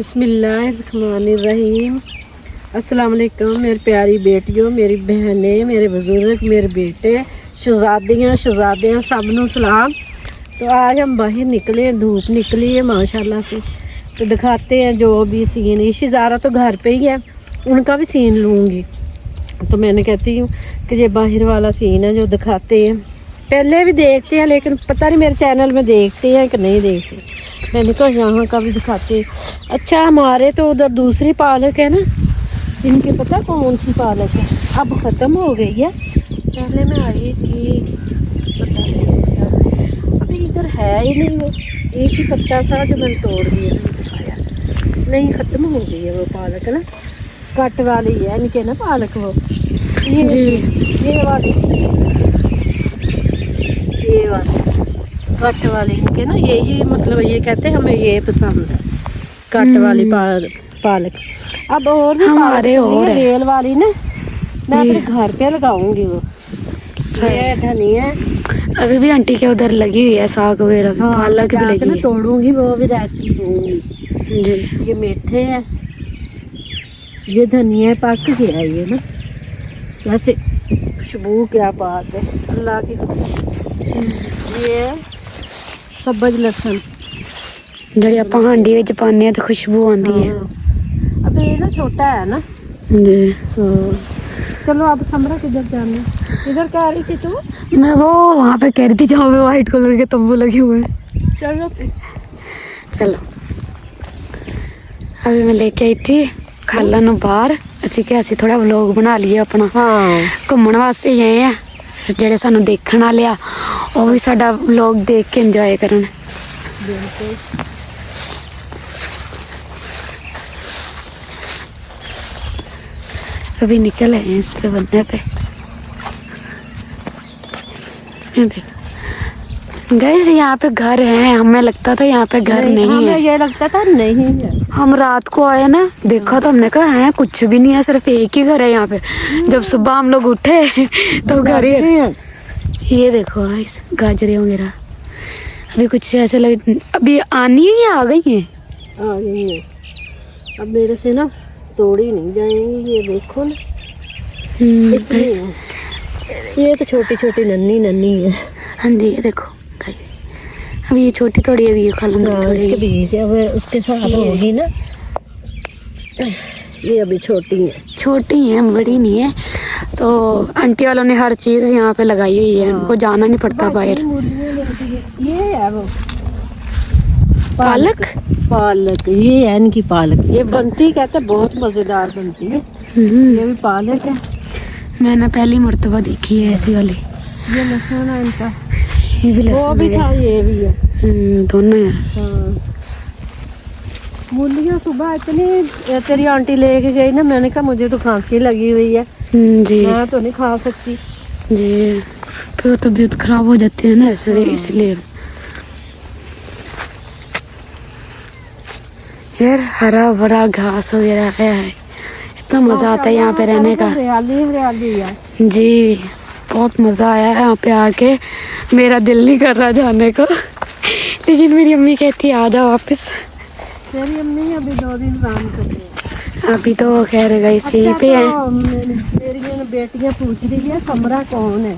बिस्मिल्लाहिर्रहमानिर्रहीम। अस्सलाम वालेकुम मेरी प्यारी बेटियों, मेरी बहनें, मेरे बुजुर्ग, मेरे बेटे, शहजादियाँ सब नू सलाम। तो आज हम बाहर निकले हैं, धूप निकली है माशाल्लाह से। तो दिखाते हैं जो भी सीन। ईशी ज़ारा तो घर पे ही है, उनका भी सीन लूँगी। तो मैंने कहती हूँ कि ये बाहर वाला सीन है जो दिखाते हैं। पहले भी देखते हैं लेकिन पता नहीं मेरे चैनल में देखते हैं कि नहीं देखते। मैंने कहा यहाँ का भी दिखाते हैं। अच्छा हमारे तो उधर दूसरी पालक है ना, इनके पता कौन सी पालक है, अब ख़त्म हो गई है। पहले मैं आई थी, पता नहीं अभी इधर है ही नहीं। वो एक ही पत्ता था जो मैंने तोड़ दिया, दिखाया नहीं, ख़त्म हो गई है वो पालक ना। कट वाली है इनके ना पालक, वो ये वाली कट वाली इनके ना, यही मतलब ये कहते हैं हमें ये पसंद है, कट वाली पालक। अब और भी हमारे और बेल वाली ना, मैं अपने घर पे लगाऊंगी वो। ये धनिया अभी भी आंटी के उधर लगी हुई है, साग वगैरह पालक भी लगी है। तोड़ूंगी वो भी रेसिपी दूंगी जी। ये मेथे है, ये धनिया पक गया ये ना, वैसे खुशबू क्या बात है अल्लाह की। ये सब्ज लहसुन जड़ी आप हांडी विच पाने तो खुशबू आती है। अब ये ना छोटा है ना जी। चलो अब समरा किधर जाना, किधर कह रही थी तू? मैं वो वहाँ पे कह रही थी जहाँ पे वाइट कलर के तंबू लगे हुए हैं। चलो चलो अभी मैं लेके आई थी खाला नू बाहर, ਅਸੀਂ ਕਿ ਅਸੀਂ थोड़ा व्लॉग बना लिए अपना। हाँ घूमने वास्ते गए हैं, ਜਿਹੜੇ ਸਾਨੂੰ ਦੇਖਣ ਵਾਲੇ ਆ ਉਹ ਵੀ ਸਾਡਾ व्लॉग देख के एंजॉय करन। अभी निकल आए हैं इस पे बनने पे। गाइस यहाँ पे घर है, हमें लगता था यहाँ पे घर नहीं है, ये लगता था नहीं है। हम रात को आए ना, देखा तो हमने कहा है कुछ भी नहीं है, सिर्फ एक ही घर है यहाँ पे। जब सुबह हम लोग उठे तो घर ही है। ये देखो गाइस गाजरे वगैरह अभी कुछ ऐसे लगे अभी आनी है या आ गई है? आ गई है। अब मेरे से ना तोड़ी नहीं जाएंगी, ये देखो ना। ये तो छोटी छोटी नन्ही नन्ही है। हाँ जी ये देखो अभी ये छोटी थोड़ी है, ये खा लूंगी थोड़ी। इसके बीज है, वो उसके साथ होगी ना। ये अभी छोटी है, बड़ी नहीं है। तो आंटी वालों ने हर चीज यहाँ पे लगाई हुई है, उनको जाना नहीं पड़ता बाहर। ये है वो पालक ये है इनकी पालक। ये बनती कहते बहुत मजेदार बनती है। ये भी पालक है, मैंने पहली मर्तबा देखी है ऐसी वाली। ये लहसुन है इनका, ये भी लहसुन वो भी था, ये भी है। दोनों है। हाँ मूलियाँ सुबह इतनी तेरी आंटी लेके गई ना, मैंने कहा मुझे तो खांसी लगी हुई है जी, मैं तो नहीं खा सकती जी। फिर तबीयत खराब हो जाती है ना ऐसे, इसलिए। यार हरा भरा घास वगैरह है, इतना मजा आता है यहाँ पे रहने का। हरियाली है जी, बहुत मजा आया है यहाँ पे आके। मेरा दिल नहीं कर रहा जाने को, लेकिन मेरी अम्मी कहती है आ जाओ वापस। मेरी अम्मी अभी 2 दिन आराम कर रही है। अभी तो खैर गई सही पे है। मेरी बेटियाँ पूछ रही है समरा कौन है।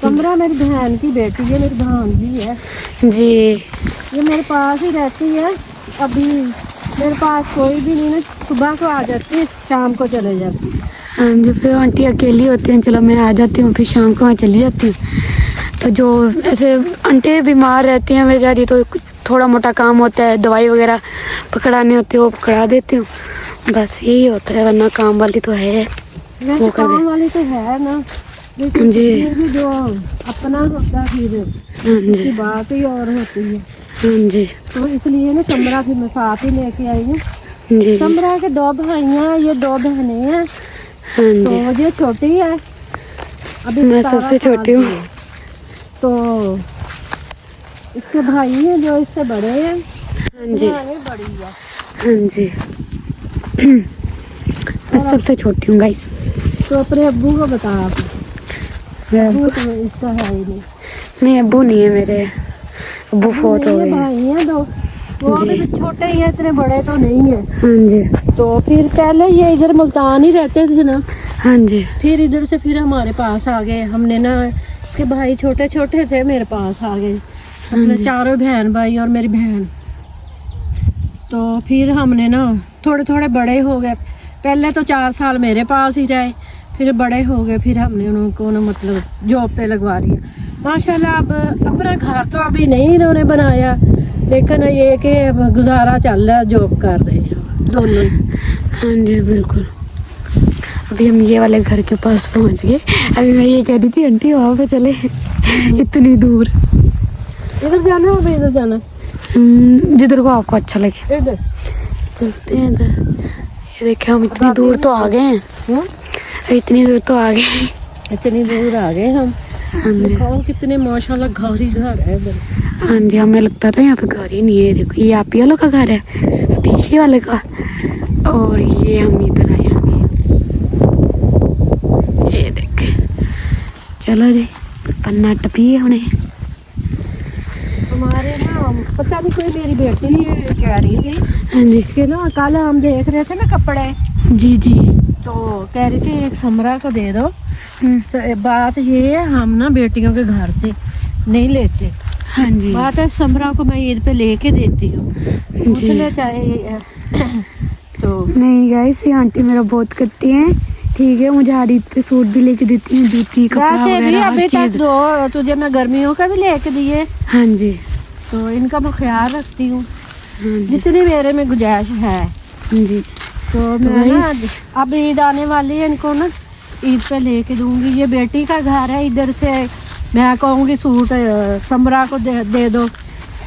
समरा मेरी बहन की बेटी है, मेरी भांजी है जी। ये मेरे पास ही रहती है। अभी मेरे पास कोई भी नहीं ना, सुबह को आ जाती है, शाम को चले जाती है। हाँ जी, फिर आंटी अकेली होती हैं, चलो मैं आ जाती हूँ, फिर शाम को मैं चली जाती हूँ। तो जो ऐसे आंटी बीमार रहती हैं बेचारी, तो थोड़ा मोटा काम होता है, दवाई वगैरह पकड़ानी होती है, वो पकड़ा देती हूँ, बस यही होता है। वरना काम वाली तो है, वो कर काम वाली तो है ना जी। भी जो अपना होता फिर उसकी बात ही और होती है। हाँ जी, तो इसलिए ना समरा फिर मैं साथ ही लेके आई हूँ जी। समरा के 2 भाइयाँ, ये 2 बहनें हैं। हाँ जी, तो ये छोटी है, अभी मैं सबसे छोटी हूँ। तो इसके भाई हैं जो इससे बड़े हैं। हाँ जी, बड़ी है। हाँ जी। मैं सबसे छोटी हूँ गाइस। तो अपने अब्बू को बता आप। अब्बू तो इसका है ही नहीं। नहीं, अब्बू नहीं है मेरे, अब्बू फोत हो गए। भाई हैं 2, वो जी। अभी तो छोटे ही है, इतने बड़े तो नहीं है। हाँ जी। तो फिर पहले ये इधर मुल्तान ही रहते थे ना, हाँ जी। फिर इधर से फिर हमारे पास आ गए। हमने ना, इसके भाई छोटे छोटे थे, मेरे पास आ गए, अपने जी। चारों बहन भाई और मेरी बहन। तो फिर हमने ना थोड़े थोड़े बड़े हो गए। पहले तो 4 साल मेरे पास ही रहे, फिर बड़े हो गए, फिर हमने उनको ना मतलब जॉब पे लगवा दिया। माशाल्लाह अब अपना घर तो अभी नहीं इन्होंने बनाया, लेकिन ये कि अब गुजारा चल रहा है, जॉब कर रहे हैं दोनों ही। हाँ जी बिल्कुल। अभी हम ये वाले घर के पास पहुंच गए। अभी मैं ये कह रही थी आंटी वहाँ पे चले, इतनी दूर। इधर जाना, अभी इधर जाना, जिधर को आपको अच्छा लगे इधर। चलते हैं इधर। ये देखिए हम इतनी दूर तो आ गए हैं, हम्म? इतनी दूर तो आ गए। इतनी दूर आ गए हम। हाँ जी। दिखाओ कितने माशाल्लाह घर ही घर है इधर। हाँ जी, हमें लगता था यहाँ पे घर ही नहीं है। देखो ये आप ही वालों का घर है, पीछे वाले का, और ये हम इधर आए हैं। ये देख, चलो जी पन्ना टपिए होने। हमारे ना पता नहीं, कोई मेरी बेटी कह रही थी हाँ जी। कि ना कल हम देख रहे थे ना कपड़े, जी जी। तो कह रही थी एक समरा को दे दो। हम्म, बात ये है, हम ना बेटियों के घर से नहीं लेते। हाँ जी। बात है समरा को मैं ईद पे लेके देती हूँ, पूछ जी। ले चाहे। तो नहीं गाइस, ये आंटी मेरा बहुत करती हैं। ठीक है, मुझे हर ईद पे सूट भी लेके देती हैं, जूती कपड़ा वैसे भी वगैरह अभी हर तक चीज। दो तुझे मैं गर्मियों का भी लेके दिए, हाँ जी। तो इनका मैं ख्याल रखती हूँ हाँ जी। जितनी मेरे में गुंजाइश है। हाँ जी। तो मैं ना guys, अब ईद आने वाली है, इनको ना ईद पे लेके दूंगी। ये बेटी का घर है, इधर से मैं कहूँगी सूट समरा को दे दो।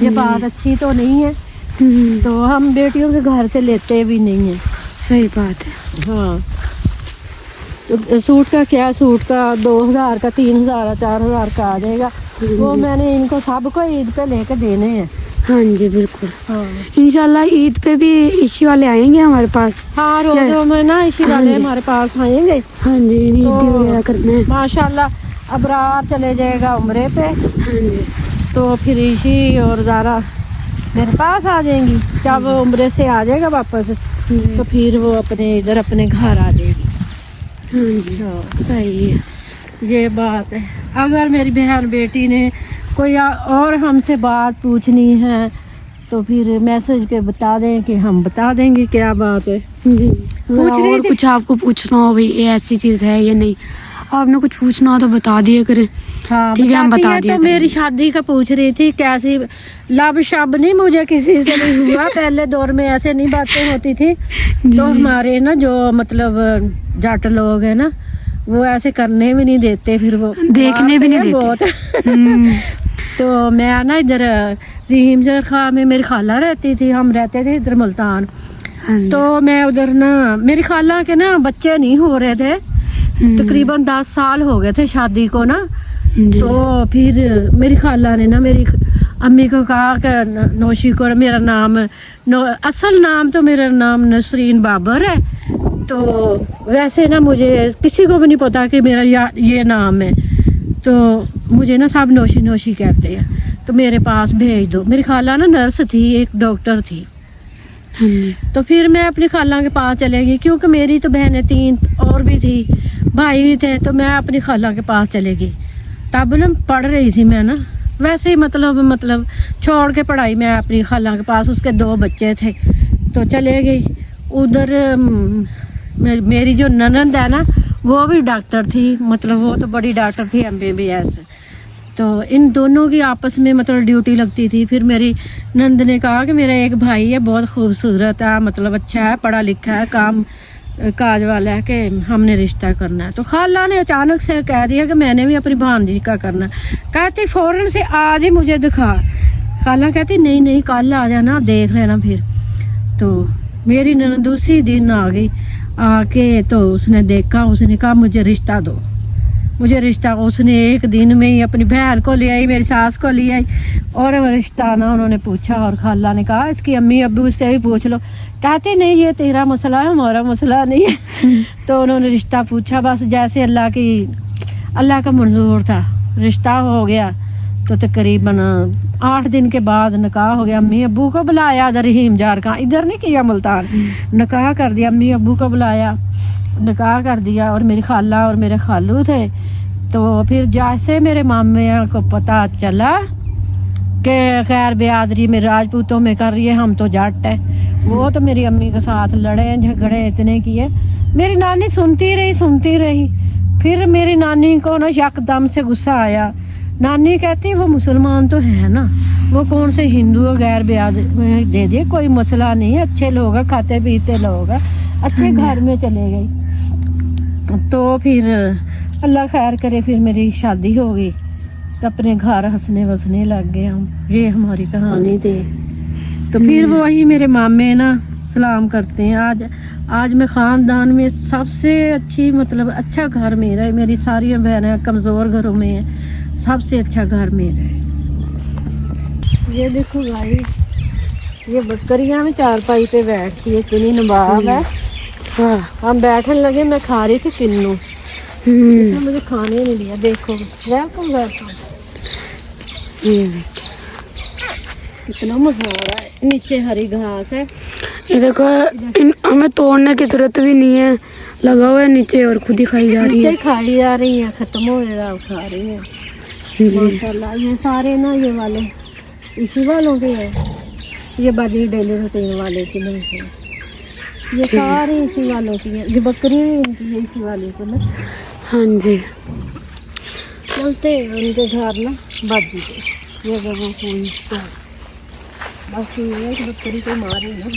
ये बात अच्छी तो नहीं है, तो हम बेटियों के घर से लेते भी नहीं है। सही बात है। हाँ, तो सूट का क्या, सूट का 2000 का, 3000 का, 4000 का आ जाएगा। वो मैंने इनको सबको ईद पे लेके देने हैं। हाँ जी बिल्कुल। हाँ इंशाल्लाह ईद पे भी इसी वाले आएंगे हमारे पास। हाँ, रोज़ों में ना इसी हाँ वाले जी। हमारे पास आएंगे। हाँ जी, ईदी तो वगैरह करना है। माशाल्लाह अबरार चले जाएगा उम्रे पे, हाँ जी। तो फिर इसी और ज़ारा मेरे पास आ जाएंगी। जब वो उम्रे से आ जाएगा वापस, जी। तो फिर वो अपने इधर अपने घर आ जाएगी। हाँ जी हाँ, सही है। ये बात है। अगर मेरी बहन बेटी ने कोई और हमसे बात पूछनी है, तो फिर मैसेज पे बता दें कि हम बता देंगे क्या बात है। जी। पूछ रही और थी। कुछ आपको पूछना हो भाई, ये ऐसी चीज है या नहीं, आपने कुछ पूछना हो तो बता दिया करें। हाँ ठीक है, हम बताती बता है। दिया तो मेरी करेंगे। शादी का पूछ रही थी कैसी लब शब नहीं, मुझे किसी से नहीं हुआ। पहले दौर में ऐसे नहीं बातें होती थी। तो हमारे ना जो मतलब जाट लोग हैं ना, वो ऐसे करने भी नहीं देते, फिर वो देखने भी नहीं मारते हैं देते। बहुत। तो मैं ना इधर रहीम खां में मेरी खाला रहती थी, हम रहते थे इधर मुल्तान। हाँ जी। तो मैं उधर ना, मेरी खाला के ना बच्चे नहीं हो रहे थे, तकरीबन 10 साल हो गए थे शादी को ना। जी। तो फिर मेरी खाला ने ना मेरी अम्मी को कहा कि नौशी को मेरा नाम असल नाम तो मेरा नाम नसरीन बाबर है, तो वैसे ना मुझे किसी को भी नहीं पता कि मेरा ये नाम है, तो मुझे ना सब नौशी नौशी कहते हैं, तो मेरे पास भेज दो। मेरी खाला ना नर्स थी, एक डॉक्टर थी। हाँ जी। तो फिर मैं अपनी खाला के पास चले गई, क्योंकि मेरी तो बहनें 3 और भी थी, भाई भी थे। तो मैं अपनी खाला के पास चले गई। तब ना पढ़ रही थी मैं ना, वैसे ही मतलब छोड़ के पढ़ाई मैं अपनी खाला के पास। उसके 2 बच्चे थे, तो चले गई उधर। मेरी जो ननद है ना, वो भी डॉक्टर थी, मतलब वो तो बड़ी डॉक्टर थी, MBBS। तो इन दोनों की आपस में मतलब ड्यूटी लगती थी। फिर मेरी नंद ने कहा कि मेरा एक भाई है, बहुत खूबसूरत है, मतलब अच्छा है, पढ़ा लिखा है, काम काज वाला है, कि हमने रिश्ता करना है। तो खाला ने अचानक से कह दिया कि मैंने भी अपनी भांजी का करना है। कहती फ़ौरन से आज ही मुझे दिखा। खाला कहती नहीं नहीं, कल आ जाना, देख लेना फिर। तो मेरी ननद उसी दिन आ गई, आके तो उसने देखा, उसने कहा मुझे रिश्ता दो, मुझे रिश्ता। उसने एक दिन में ही अपनी बहन को ले आई, मेरी सास को ले आई, और रिश्ता ना उन्होंने पूछा। और खाला ने कहा इसकी अम्मी अब्बू से भी पूछ लो। कहते नहीं, ये तेरा मसला है, हमारा मसला नहीं है। तो उन्होंने रिश्ता पूछा, बस जैसे अल्लाह का मंजूर था, रिश्ता हो गया। तो तकरीबन 8 दिन के बाद निकाह हो गया। अम्मी अब्बू को बुलाया, रहीम जार का, इधर नहीं किया मुल्तान, निकाह कर दिया। अम्मी अब्बू को बुलाया, निकाह कर दिया। और मेरी खाला और मेरे खालू थे। तो फिर जैसे मेरे मामे को पता चला कि खैर बिरादरी में राजपूतों में कर रही है, हम तो जट है, वो तो मेरी अम्मी के साथ लड़े झगड़े इतने किए। मेरी नानी सुनती रही। फिर मेरी नानी को ना यकदम से गुस्सा आया। नानी कहती वो मुसलमान तो है ना, वो कौन से हिंदू और गैर बिरादरी दे दे, कोई मसला नहीं, अच्छे लोग हैं, खाते पीते लोग हैं, अच्छे घर में चले गई। तो फिर अल्लाह खैर करे, फिर मेरी शादी हो गई तो अपने घर हंसने वसने लग गए हम। ये हमारी कहानी थी। तो फिर वही मेरे मामे ना सलाम करते हैं। आज मैं ख़ानदान में सबसे अच्छी, मतलब अच्छा घर मेरा है। मेरी सारी बहनें कमज़ोर घरों में है, सबसे अच्छा घर मेरा है। ये देखो भाई, ये बकरियां में चारपाई पे बैठती है, किन्नी नवाब है। हाँ, हम बैठने लगे, मैं खा रही थी किन्नू, इसने मुझे खाने नहीं दिया। देखो वेलकम कितना मजा आ रहा है। नीचे हरी घास है, ये देखो, हमें तोड़ने की जरूरत भी नहीं है, लगा हुआ है नीचे और खुद ही खाई जा रही है। नीचे खाई जा रही है, खत्म हो रहा, खा रही है माशाल्लाह। ये सारे ना ये वाले इसी वालों के हैं, ये बाजी डेली रूटीन वाले की नहीं है, ये सारे इसी वालों की है। ये बकरी भी इनकी है, इसी वाले की ना। हाँ जी, चलते हैं उनके घर ना बाजी के। ये जगह कोई बस ये है कि बकरी को मारे ना।